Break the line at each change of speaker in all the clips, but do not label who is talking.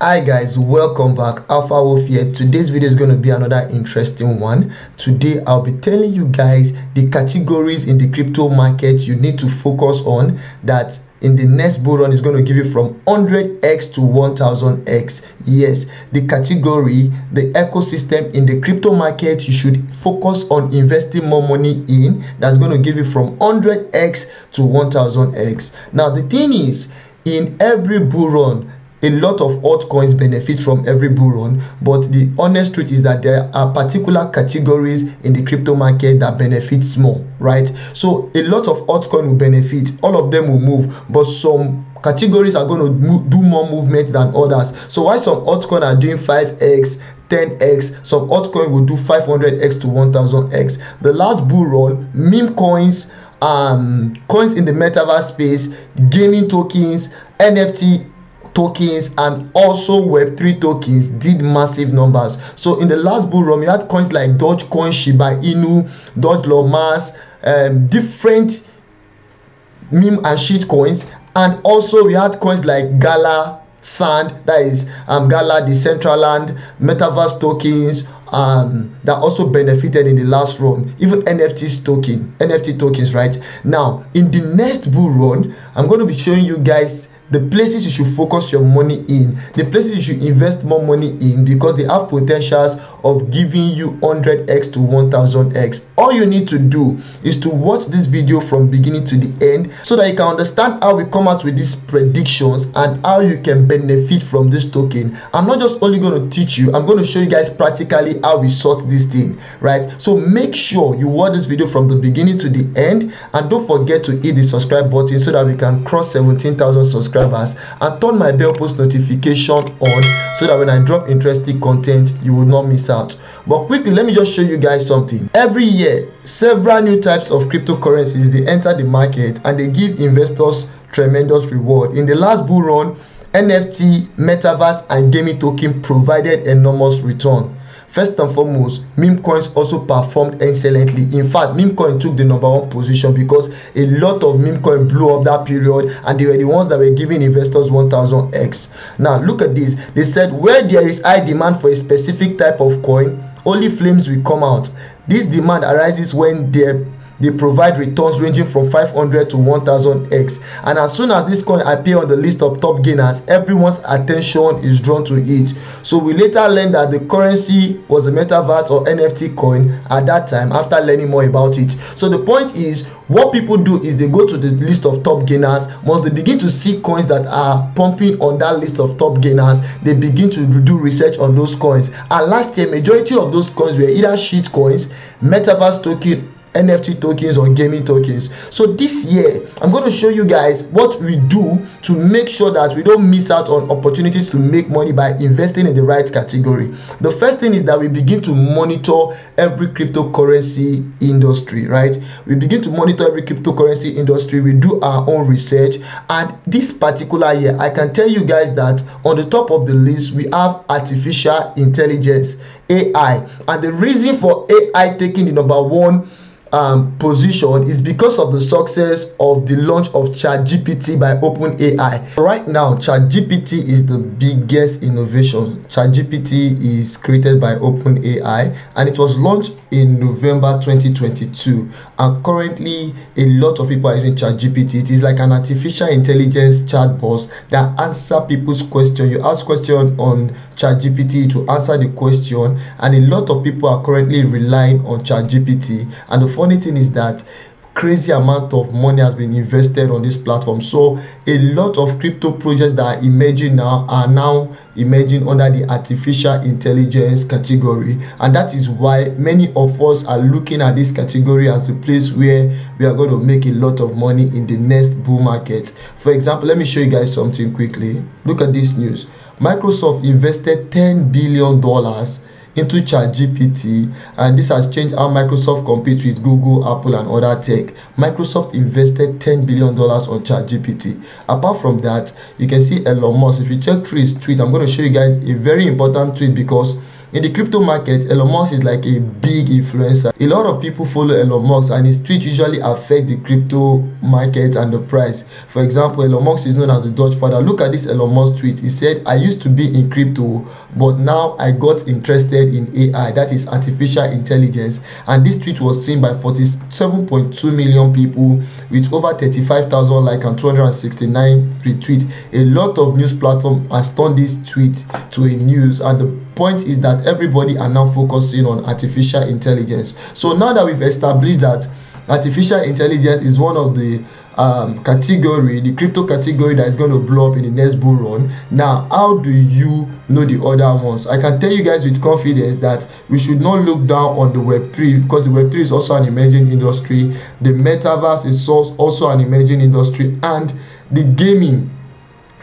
Hi guys, welcome back. Alpha Wolf here. Today's video is going to be another interesting one. Today I'll be telling you guys the categories in the crypto market you need to focus on that in the next bull run is going to give you from 100x to 1000x. Yes, the category, the ecosystem in the crypto market you should focus on investing more money in, that's going to give you from 100x to 1000x. Now the thing is, in every bull run, a lot of altcoins benefit from every bull run, but the honest truth is that there are particular categories in the crypto market that benefits more, right? So a lot of altcoin will benefit, all of them will move, but some categories are going to do more movement than others. So while some altcoins are doing 5x, 10x, some altcoin will do 500x to 1000x. The last bull run, meme coins, coins in the metaverse space, gaming tokens, NFT tokens, and also web3 tokens did massive numbers. So in the last bull run, we had coins like Dogecoin, Shiba Inu, Doge Lomas, different meme and shit coins, and also we had coins like Gala Sand, that is Gala Decentraland, metaverse tokens that also benefited in the last run, even NFT tokens. Right now, in the next bull run, I'm going to be showing you guys the places you should focus your money in, the places you should invest more money in, because they have potentials of giving you 100x to 1000x. All you need to do is to watch this video from beginning to the end so that you can understand how we come out with these predictions and how you can benefit from this token. I'm not just only going to teach you, I'm going to show you guys practically how we sort this thing, right? So make sure you watch this video from the beginning to the end, and don't forget to hit the subscribe button so that we can cross 17,000 subscribers, and turn my bell post notification on so that when I drop interesting content you will not miss out. But quickly, let me just show you guys something. Every year several new types of cryptocurrencies they enter the market and they give investors tremendous reward. In the last bull run, NFT, metaverse and gaming token provided enormous return. First and foremost, meme coins also performed excellently. In fact, meme coin took the #1 position because a lot of meme coin blew up that period, and they were the ones that were giving investors 1000x. Now look at this. They said where there is high demand for a specific type of coin, only flames will come out. This demand arises when they provide returns ranging from 500 to 1000x, and as soon as this coin appear on the list of top gainers, everyone's attention is drawn to it. So we later learned that the currency was a metaverse or NFT coin at that time after learning more about it. So the point is, what people do is they go to the list of top gainers. Once they begin to see coins that are pumping on that list of top gainers, they begin to do research on those coins. And last year, majority of those coins were either shit coins, metaverse token, NFT tokens or gaming tokens. So this year I'm going to show you guys what we do to make sure that we don't miss out on opportunities to make money by investing in the right category. The first thing is that we begin to monitor every cryptocurrency industry, right? We begin to monitor every cryptocurrency industry. We do our own research, and this particular year I can tell you guys that on the top of the list we have artificial intelligence, AI, and the reason for AI taking the #1 position is because of the success of the launch of ChatGPT by OpenAI. Right now, ChatGPT is the biggest innovation. ChatGPT is created by OpenAI and it was launched in November 2022, and currently a lot of people are using ChatGPT. It is like an artificial intelligence chatbot that answer people's questions. You ask question on ChatGPT to answer the question, and a lot of people are currently relying on ChatGPT. And the funny thing is that crazy amount of money has been invested on this platform. So a lot of crypto projects that are emerging now are now emerging under the artificial intelligence category, and that is why many of us are looking at this category as the place where we are going to make a lot of money in the next bull market. For example, let me show you guys something quickly. Look at this news. Microsoft invested $10 billion into ChatGPT, and this has changed how Microsoft competes with Google, Apple and other tech. Microsoft invested $10 billion on ChatGPT. Apart from that, you can see Elon Musk. If you check through his tweet, I'm going to show you guys a very important tweet, because in the crypto market, Elon Musk is like a big influencer. A lot of people follow Elon Musk, and his tweets usually affect the crypto market and the price. For example, Elon Musk is known as the Dutch father. Look at this Elon Musk tweet. He said, "I used to be in crypto, but now I got interested in AI, that is artificial intelligence." And this tweet was seen by 47.2 million people with over 35,000 likes and 269 retweets. A lot of news platforms has turned this tweet to a news, and the point is that everybody are now focusing on artificial intelligence. So now that we've established that artificial intelligence is one of the category, the crypto category that is going to blow up in the next bull run, now how do you know the other ones? I can tell you guys with confidence that we should not look down on the Web3, because the Web3 is also an emerging industry. The metaverse is also an emerging industry, and the gaming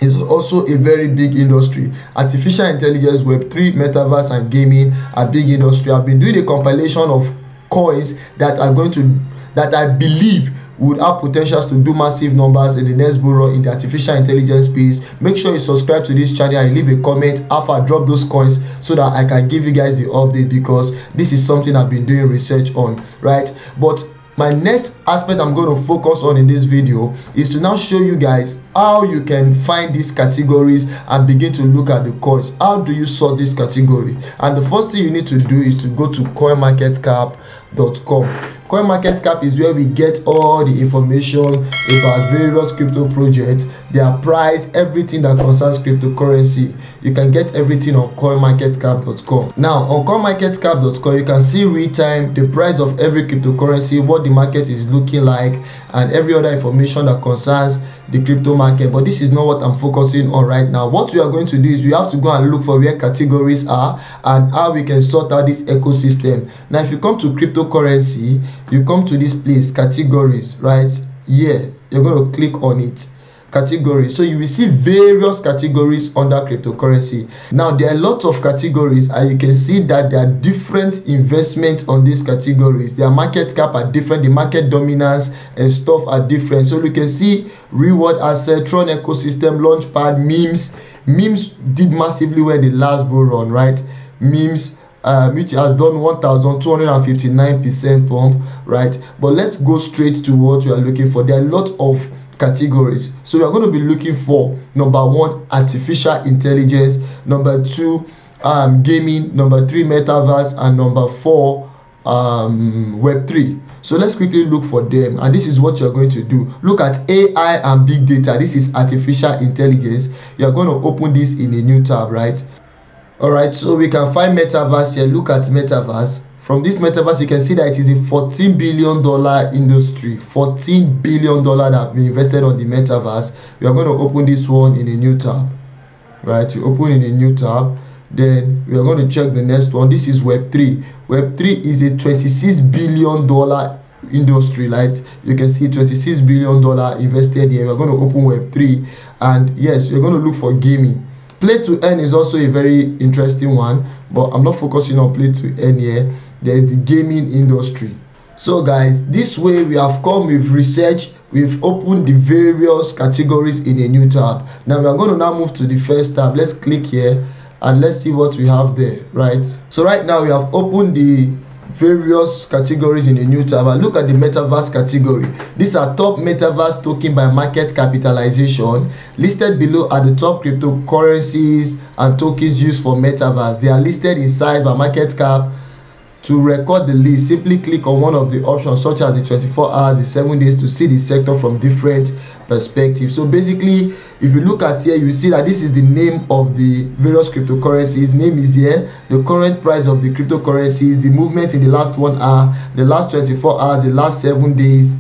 is also a very big industry. Artificial intelligence, Web3, metaverse, and gaming are big industry. I've been doing a compilation of coins that are going to, that I believe would have potentials to do massive numbers in the next bull run in the artificial intelligence space. Make sure you subscribe to this channel and leave a comment after I drop those coins, so that I can give you guys the update, because this is something I've been doing research on, right? But my next aspect I'm going to focus on in this video is to now show you guys how you can find these categories and begin to look at the coins. How do you sort this category? And the first thing you need to do is to go to coinmarketcap.com. CoinMarketCap is where we get all the information about various crypto projects, their price, everything that concerns cryptocurrency. You can get everything on CoinMarketCap.com. Now on CoinMarketCap.com, you can see real time the price of every cryptocurrency, what the market is looking like, and every other information that concerns the crypto market. But this is not what I'm focusing on right now. What we are going to do is we have to go and look for where categories are and how we can sort out this ecosystem. Now if you come to cryptocurrency, you come to this place, categories, right here. You're going to click on it, categories. So you will see various categories under cryptocurrency. Now there are lots of categories, and you can see that there are different investments on these categories. Their market cap are different, the market dominance and stuff are different. So you can see reward asset, Tron ecosystem, launchpad, memes did massively well in the last bull run, right? Memes which has done 1,259% pump, right? But let's go straight to what we are looking for. There are a lot of categories, so we are going to be looking for number 1, artificial intelligence, number 2, gaming, number 3, metaverse, and number 4, Web3. So let's quickly look for them, and this is what you're going to do. Look at AI and big data. This is artificial intelligence. You're going to open this in a new tab, right? All right, so we can find metaverse here. Look at metaverse. From this metaverse, you can see that it is a $14 billion industry. $14 billion that have been invested on the metaverse. We are going to open this one in a new tab, right? You open in a new tab, then we are going to check the next one. This is Web3. Web3 is a $26 billion industry, right? You can see $26 billion invested here. We are going to open Web3, and yes, we're going to look for gaming. Play to earn is also a very interesting one, but I'm not focusing on play to earn here. There is the gaming industry. So guys, this way we have come with research. We've opened the various categories in a new tab. Now we are going to now move to the first tab. Let's click here and let's see what we have there, right? So right now we have opened the various categories in a new tab, and look at the metaverse category. These are top metaverse token by market capitalization. Listed below are the top cryptocurrencies and tokens used for metaverse. They are listed in size by market cap. To record the list, simply click on one of the options such as the 24 hours, the 7 days, to see the sector from different perspectives. So basically, if you look at here, you see that this is the name of the various cryptocurrencies. Name is here, the current price of the cryptocurrencies, the movement in the last 1 hour, the last 24 hours, the last 7 days,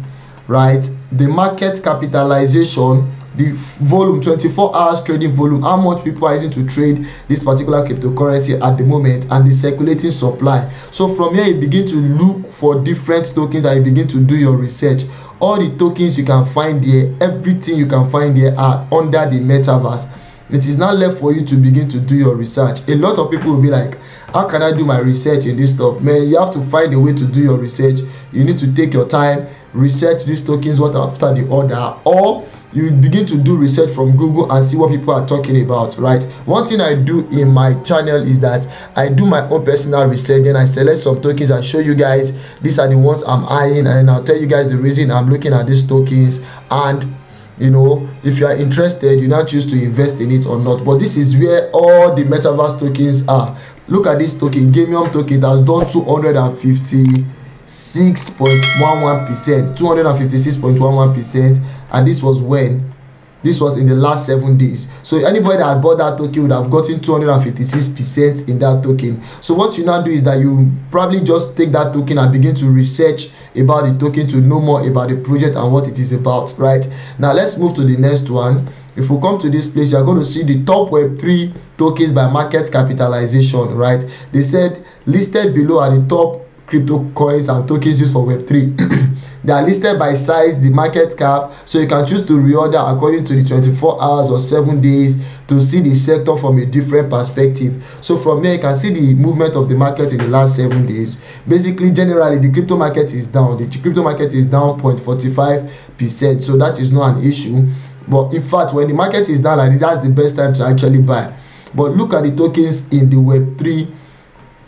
right? The market capitalization, the volume, 24 hours trading volume, how much people are using to trade this particular cryptocurrency at the moment, and the circulating supply. So from here you begin to look for different tokens and you begin to do your research. All the tokens you can find here, everything you can find here are under the metaverse. It is now left for you to begin to do your research. A lot of people will be like, how can I do my research in this stuff? Man, you have to find a way to do your research. You need to take your time, research these tokens one after the other, or you begin to do research from Google and see what people are talking about, right? One thing I do in my channel is that I do my own personal research, and I select some tokens and show you guys these are the ones I'm eyeing, and I'll tell you guys the reason I'm looking at these tokens. And you know, if you are interested, you now choose to invest in it or not. But this is where all the metaverse tokens are. Look at this token, Gamium token, that has done 256.11%, 256.11%, and this was when? This was in the last 7 days. So anybody that had bought that token would have gotten 256% in that token. So what you now do is that you probably just take that token and begin to research about the token to know more about the project and what it is about, right? Now let's move to the next one. If we come to this place, you are going to see the top Web3 tokens by market capitalization, right? They said listed below are the top crypto coins and tokens used for Web3. They are listed by size, the market cap, so you can choose to reorder according to the 24 hours or 7 days to see the sector from a different perspective. So from here you can see the movement of the market in the last 7 days. Basically, generally the crypto market is down. The crypto market is down 0.45%, so that is not an issue. But in fact, when the market is down, like that's the best time to actually buy. But look at the tokens in the Web3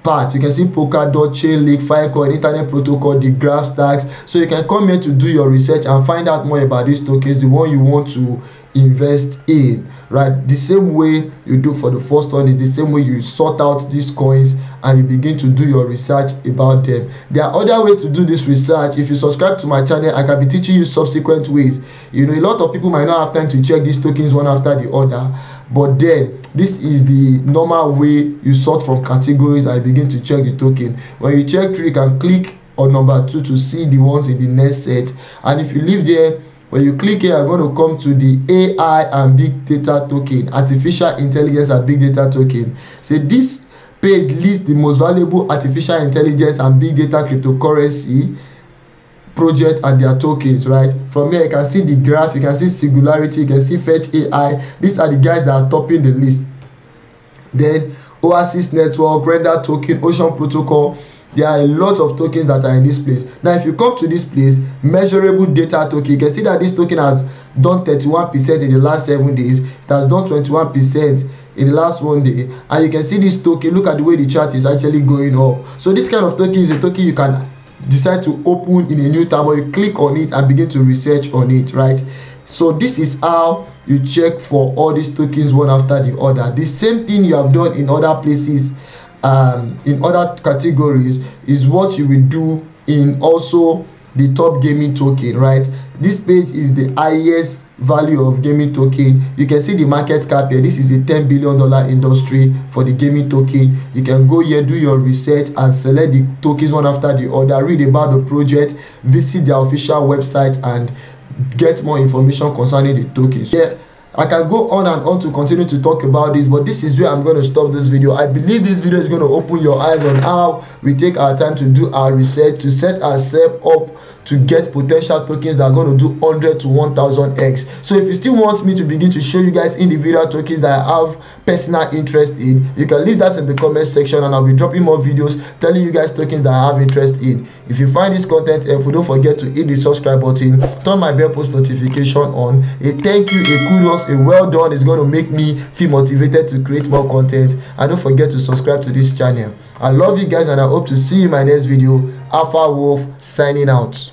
part. You can see Polkadot, Chainlink, Filecoin, Internet Protocol, the graph stacks. So you can come here to do your research and find out more about these tokens, the one you want to invest in, right? The same way you do for the first one is the same way you sort out these coins and you begin to do your research about them. There are other ways to do this research. If you subscribe to my channel, I can be teaching you subsequent ways. You know, a lot of people might not have time to check these tokens one after the other, but then this is the normal way you sort from categories and begin to check the token. When you check through, you can click on number 2 to see the ones in the next set. And if you leave there, when you click here, I'm going to come to the AI and big data token, artificial intelligence and big data token. So this page lists the most valuable artificial intelligence and big data cryptocurrency project and their tokens, right? From here you can see the graph, you can see Singularity, you can see Fetch AI. These are the guys that are topping the list. Then Oasis Network, Render Token, Ocean Protocol. There are a lot of tokens that are in this place. Now if you come to this place, measurable data token, you can see that this token has done 31% in the last 7 days. It has done 21% in the last 1 day, and you can see this token. Look at the way the chart is actually going up. So this kind of token is a token you can decide to open in a new tab, or you click on it and begin to research on it, right? So this is how you check for all these tokens one after the other. The same thing you have done in other places, in other categories, is what you will do in also the top gaming token, right? This page is the highest value of gaming token. You can see the market cap here. This is a $10 billion industry for the gaming token. You can go here, do your research and select the tokens one after the other, read about the project, visit their official website and get more information concerning the tokens. Yeah, I can go on and on to continue to talk about this, but this is where I'm going to stop this video. I believe this video is going to open your eyes on how we take our time to do our research, to set ourselves up to get potential tokens that are going to do 100 to 1000x. So if you still want me to begin to show you guys individual tokens that I have personal interest in, you can leave that in the comment section and I'll be dropping more videos telling you guys tokens that I have interest in. If you find this content helpful, don't forget to hit the subscribe button, turn my bell post notification on. A thank you, a kudos, a well done is going to make me feel motivated to create more content. And don't forget to subscribe to this channel. I love you guys and I hope to see you in my next video. Alpha Wolf signing out.